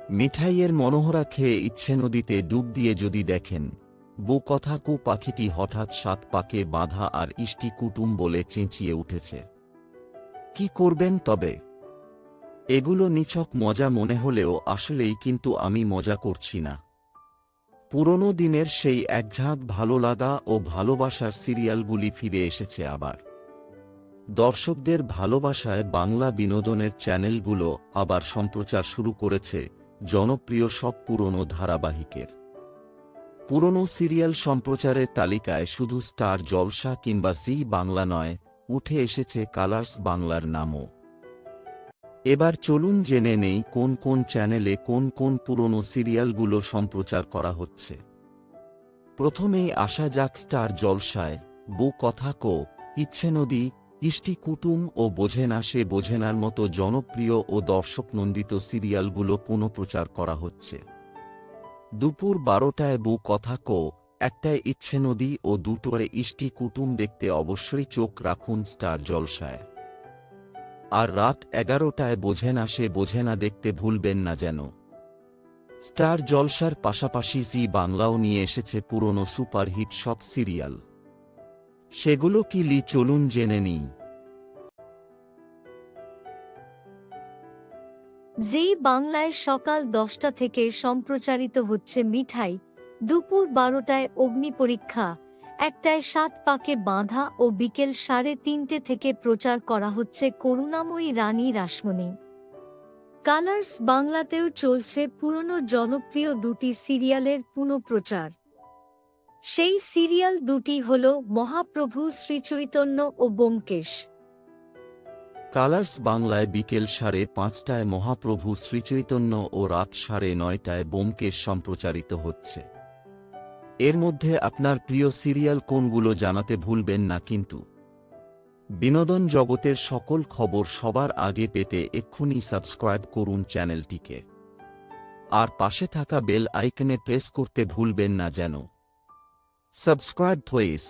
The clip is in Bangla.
মিঠাইয়ের মনোহরা খেয়ে ইচ্ছে নদীতে ডুব দিয়ে যদি দেখেন, বউ কথা কু পাখিটি হঠাৎ ৭ পাকে বাঁধা আর ইষ্টি কুটুম বলে চেঁচিয়ে উঠেছে। কি করবেন তবে? এগুলো নিছক মজা মনে হলেও আসলেই কিন্তু আমি মজা করছি না। পুরনো দিনের সেই একঝাঁক ভালো লাগা ও ভালোবাসার সিরিয়ালগুলি ফিরে এসেছে আবার। দর্শকদের ভালোবাসায় বাংলা বিনোদনের চ্যানেলগুলো আবার সম্প্রচার শুরু করেছে জনপ্রিয় সব পুরনো ধারাবাহিকের। পুরনো সিরিয়াল সম্প্রচারের তালিকায় শুধু স্টার জলসা কিংবা জি বাংলা নয়, উঠে এসেছে কালার্স বাংলার নামও। এবার চলুন জেনে নেই কোন কোন চ্যানেলে কোন কোন পুরনো সিরিয়ালগুলো সম্প্রচার করা হচ্ছে। প্রথমেই আসা যাক স্টার জলসায়। বউ কথা কো, ইচ্ছে নদী, ইষ্টি কুটুম ও বোঝে না সে বোঝেনার মতো জনপ্রিয় ও দর্শকনন্দিত সিরিয়ালগুলো পুনঃপ্রচার করা হচ্ছে। দুপুর ১২টায় বউ কথা কো, ১টায় ইচ্ছে নদী ও ২টোয় ইষ্টি কুটুম দেখতে অবশ্যই চোখ রাখুন স্টার জলসায়। আর রাত ১১টায় বোঝে না সে বোঝে না দেখতে ভুলবেন না যেন। স্টার জলসার পাশাপাশি জি বাংলাও নিয়ে এসেছে পুরনো সুপারহিট সব সিরিয়াল। সেগুলো কি চলুন জেনে নিই। জি বাংলায় সকাল ১০টা থেকে সম্প্রচারিত হচ্ছে মিঠাই, দুপুর ১২টায় অগ্নিপরীক্ষা, ১টায় ৭ পাকে বাঁধা ও বিকেল ৩:৩০ থেকে প্রচার করা হচ্ছে করুণাময়ী রানী রাসমণি। কালার্স বাংলাতেও চলছে পুরনো জনপ্রিয় দুটি সিরিয়ালের পুনঃপ্রচার। সেই সিরিয়াল দুটি হল মহাপ্রভু শ্রীচৈতন্য ও ব্যোমকেশ। কালার্স বাংলায় বিকেল ৫:৩০টায় মহাপ্রভু শ্রীচৈতন্য ও রাত ৯:৩০টায় ব্যোমকেশ সম্প্রচারিত হচ্ছে। এর মধ্যে আপনার প্রিয় সিরিয়াল কোনগুলো জানাতে ভুলবেন না কিন্তু। বিনোদন জগতের সকল খবর সবার আগে পেতে এক্ষুনি সাবস্ক্রাইব করুন চ্যানেলটিকে। আর পাশে থাকা বেল আইকনে প্রেস করতে ভুলবেন না যেন। Subscribe please.